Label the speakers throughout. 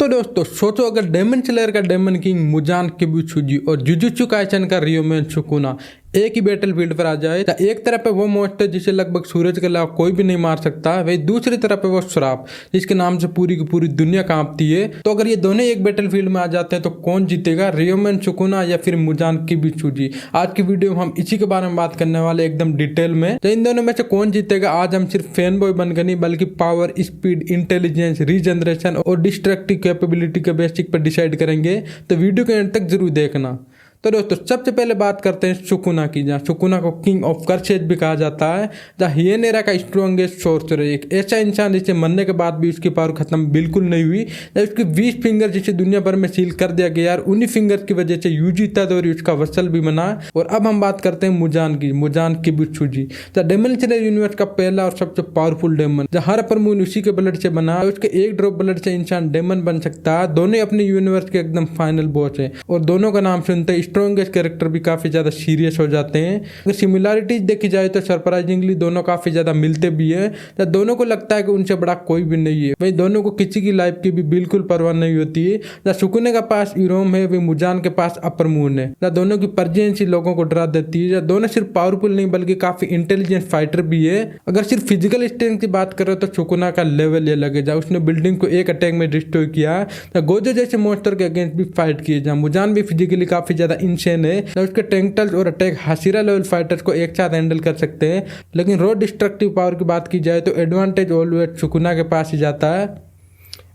Speaker 1: तो दोस्तों सोचो अगर डेमन स्लेयर का डेमन किंग मुजान किबुत्सुजी और जुजुत्सु काइसेन का रियोमेन सुकुना एक ही बैटल फील्ड पर आ जाए तो एक तरफ है वो मॉन्स्टर जिसे लगभग सूरज के अलावा कोई भी नहीं मार सकता, वही दूसरी तरफ है वो श्राप जिसके नाम से पूरी की पूरी दुनिया कांपती है। तो अगर ये दोनों एक बैटल फील्ड में आ जाते हैं तो कौन जीतेगा, रियोमेन सुकुना या फिर मुजान किबुत्सुजी? आज की वीडियो में हम इसी के बारे में बात करने वाले एकदम डिटेल में। तो इन दोनों में से कौन जीतेगा आज हम सिर्फ फैन बॉय बनकर नहीं बल्कि पावर, स्पीड, इंटेलिजेंस, रीजनरेशन और डिस्ट्रक्टिव कैपेबिलिटी के बेसिक पर डिसाइड करेंगे। तो वीडियो के एंड तक जरूर देखना। तो दोस्तों सबसे पहले बात करते हैं सुकुना की, जहाँ सुकुना को किंग ऑफ कर्सेज भी कहा जाता है, जहाँ हियनेरा का स्ट्रॉन्गेस्ट सोर्सर, एक ऐसा इंसान जिसे मरने के बाद भी उसकी पावर खत्म बिल्कुल नहीं हुई, जहाँ उसके 20 फिंगर जिसे दुनिया भर में सील कर दिया गया और उन्हीं फिंगर की वजह से यूजी इत्तादोरी उसका वसल भी बना। और अब हम बात करते हैं मुजान की, मुजान किबुत्सुजी, जहाँ डेमन स्लेयर यूनिवर्स का पहला और सबसे पावरफुल डेमन, जहाँ हर प्रमून उसी के ब्लड से बना, उसके एक ड्रॉप ब्लड से इंसान डेमन बन सकता है। दोनों अपने यूनिवर्स के एकदम फाइनल बॉस है और दोनों का नाम सुनते स्ट्रॉन्गेस्ट कैरेक्टर भी काफी ज्यादा सीरियस हो जाते हैं। अगर सिमिलरिटीज देखी जाए तो सरप्राइजिंगली दोनों काफी ज्यादा मिलते भी हैं, तो दोनों को लगता है कि उनसे बड़ा कोई भी नहीं है। वही दोनों को किसी की लाइफ की भी बिल्कुल परवाह नहीं होती है। जहाँ सुकुने का पास यूरोम है, वही मुजान के पास अपर मून है। जहाँ दोनों की प्रेजेंस लोगों को डरा देती है। जहाँ दोनों सिर्फ पावरफुल नहीं बल्कि काफी इंटेलिजेंट फाइटर भी है। अगर सिर्फ फिजिकल स्ट्रेंथ की बात करें तो सुकुना का लेवल ये लगे, जहाँ उसने बिल्डिंग को एक अटैक में डिस्ट्रॉय किया, गोजो जैसे मॉन्स्टर के अगेंस्ट भी फाइट किए। जहाँ मुजान भी फिजिकली काफी ज्यादा इंसेन है, उसके टेंटल्स और अटैक हाशिरा लेवल फाइटर्स को एक साथ हैंडल कर सकते हैं। लेकिन रॉ डिस्ट्रक्टिव पावर की बात की जाए तो एडवांटेज ऑलवेज सुकुना के पास ही जाता है।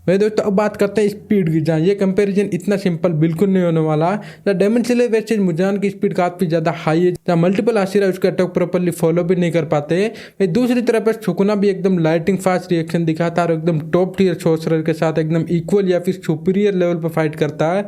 Speaker 1: वही दोस्तों अब बात करते हैं स्पीड की, जहाँ ये कंपैरिजन इतना सिंपल बिल्कुल नहीं होने वाला। डेमन स्लेयर वर्सेस मुजान की स्पीड काफी ज्यादा हाई है, जहाँ मल्टीपल हाशिरा उसका अटैक प्रॉपर्ली फॉलो भी नहीं कर पाते। वही दूसरी तरफ सुकुना भी एकदम लाइटिंग फास्ट रिएक्शन दिखाता है और एकदम टॉप टीयर सोर्सरर के साथ एकदम इक्वल या फिर सुपीरियर लेवल पर फाइट करता है।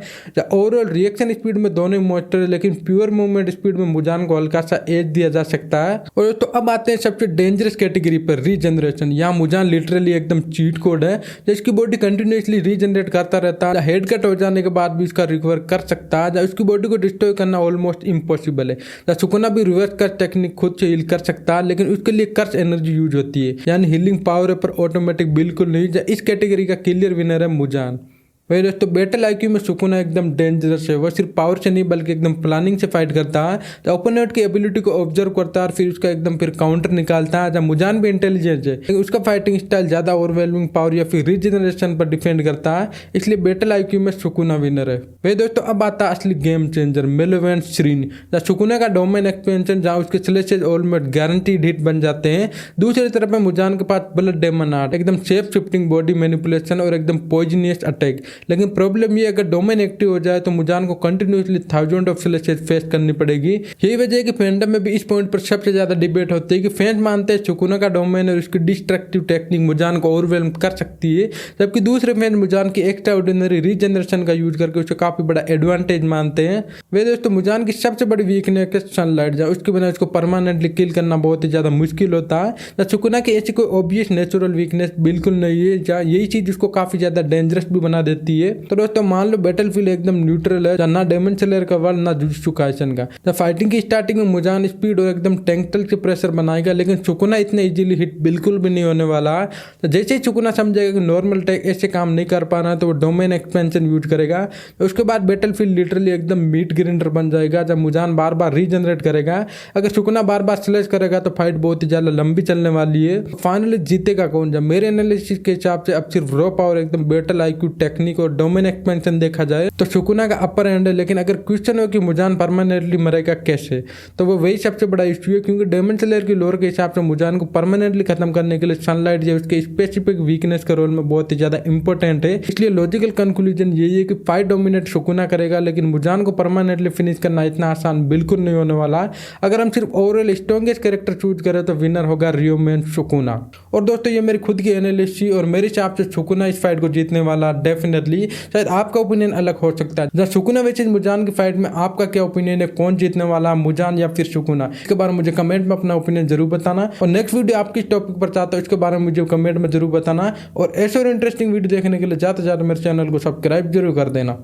Speaker 1: ओवरऑल रिएक्शन स्पीड में दोनों मॉन्स्टर है, लेकिन प्योर मूवमेंट स्पीड में मुजान को हल्का सा एज दिया जा सकता है। और तो अब आते हैं सबसे डेंजरस कैटेगरी पर, रीजनरेशन। यहाँ मुजान लिटरली एकदम चीट कोड है, जिसकी बॉडी कंटिन्यूसली रीजनरेट करता रहता है। हेड कट हो जाने के बाद भी उसका रिकवर कर सकता है। उसकी बॉडी को डिस्ट्रॉय करना ऑलमोस्ट इम्पॉसिबल है। सुकुना भी रिवर्स कर्स टेक्निक खुद से हील कर सकता है, लेकिन उसके लिए कर्स एनर्जी यूज होती है, यानी हीलिंग पावर पर ऑटोमेटिक बिल्कुल नहीं। इस कैटेगरी का क्लियर विनर है मुजान। वही दोस्तों बैटल आईक्यू में सुकुना एकदम डेंजरस है। वो सिर्फ पावर से नहीं बल्कि एकदम प्लानिंग से फाइट करता है। तो ओपोनेंट की एबिलिटी को ऑब्जर्व करता है और फिर उसका एकदम फिर काउंटर निकालता है। जब मुजान भी इंटेलिजेंट है, लेकिन उसका फाइटिंग स्टाइल ज्यादा ओवरवेलमिंग पावर या फिर रीजनरेशन पर डिपेंड करता है, इसलिए बैटल आईक्यू में सुकुना विनर है। वही दोस्तों अब आता है असली गेम चेंजर, मेलोवेंट श्रीन। जहाँ सुकुना का डोमेन एक्सपेंशन, जहाँ उसके स्लेशेस ऑलमोस्ट गारंटीड हिट बन जाते हैं। दूसरी तरफ में मुजान के पास ब्लड डेमन आर्ट, एकदम शेप शिफ्टिंग बॉडी मैनिपुलेशन और एकदम पॉइजनियस अटैक। लेकिन प्रॉब्लम ये अगर डोमेन एक्टिव हो जाए तो मुजान को कंटिन्यूसली थाउजेंड ऑफ स्लेशेस फेस करनी पड़ेगी। यही वजह है कि फैंडम में भी इस पॉइंट पर सबसे ज्यादा डिबेट होती है कि फैंस मानते हैं सुकुना का डोमेन और उसकी डिस्ट्रक्टिव टेक्निक मुजान को ओवरवेल्म कर सकती है, जबकि दूसरे फैंस मुजान की एक्स्ट्रा ऑर्डिनरी रीजनरेशन का यूज करके उसे काफी बड़ा एडवांटेज मानते हैं। वे दोस्तों मुजान की सबसे बड़ी वीकनेस है सनलाइट, जहाँ उसके बिना उसको परमानेंटली किल करना बहुत ही ज्यादा मुश्किल होता है। सुकुना की ऐसी कोई ऑब्वियस नेचुरल वीकनेस बिल्कुल नहीं है, जहाँ यही चीज उसको काफी ज्यादा डेंजरस भी बना देती है। तो दोस्तों मान लो बैटलफील्ड एकदम न्यूट्रल है, ना डेमन स्लेयर का वर्ल्ड ना जुजुत्सु काइसेन का। तो फाइटिंग की स्टार्टिंग में मुजान स्पीड और एकदम टेंटल के प्रेशर बनाएगा, लेकिन सुकुना इतने इजीली हिट बिल्कुल भी नहीं होने वाला है। तो जैसे ही सुकुना समझेगा कि नॉर्मल अटैक ऐसे काम नहीं कर पा रहा है तो वो डोमेन एक्सपेंशन यूज करेगा। तो उसके बाद बैटलफील्ड लिटरली एकदम मीट ग्राइंडर बन जाएगा, जब मुजान बार बार रीजनरेट करेगा। अगर सुकुना बार बार स्लेश करेगा तो फाइट बहुत ही ज्यादा लंबी चलने वाली है। फाइनली जीतेगा कौन? जब मेरे एनालिसिस के हिसाब से अब सिर्फ रॉ पावर, एकदम बैटल आईक्यू, टेक्निक और डोमेन एक्सपेंशन देखा जाए तो सुकुना का अपर एंड है। लेकिन अगर क्वेश्चन हो कि मुजान परमानेंटली मरेगा कैसे, तो वो वही सबसे बड़ा इश्यू है, क्योंकि डेमन स्लेयर की लोर के हिसाब से मुजान को परमानेंटली खत्म करने के लिए सनलाइट जो उसके स्पेसिफिक वीकनेस का रोल में बहुत ही ज्यादा इंपॉर्टेंट है। इसलिए लॉजिकल कंक्लूजन यही है कि फाइट डोमिनेट सुकुना करेगा, लेकिन मुजान को परमानेंटली फिनिश करना इतना आसान बिल्कुल नहीं होने वाला। अगर हम सिर्फ ओवरऑल स्ट्रॉन्गेस्ट कैरेक्टर चूज करें तो विनर होगा रियोमेन सुकुना। और दोस्तों ये मेरी खुद की एनालिसिस और मेरे हिसाब से सुकुना इस फाइट को जीतने वाला डेफिनेटली। शायद आपका ओपिनियन अलग हो सकता है। जहाँ सुकुना वर्सेस मुजान की फाइट में आपका क्या ओपिनियन है, कौन जीतने वाला, मुजान या फिर सुकुना? इसके बारे में मुझे कमेंट में अपना ओपिनियन जरूर बताना। और नेक्स्ट वीडियो आप किस टॉपिक पर चाहते हो इसके बारे में मुझे कमेंट में जरूर बताना। और ऐसे और इंटरेस्टिंग वीडियो देखने के लिए ज्यादा से ज्यादा मेरे चैनल को सब्सक्राइब जरूर कर देना।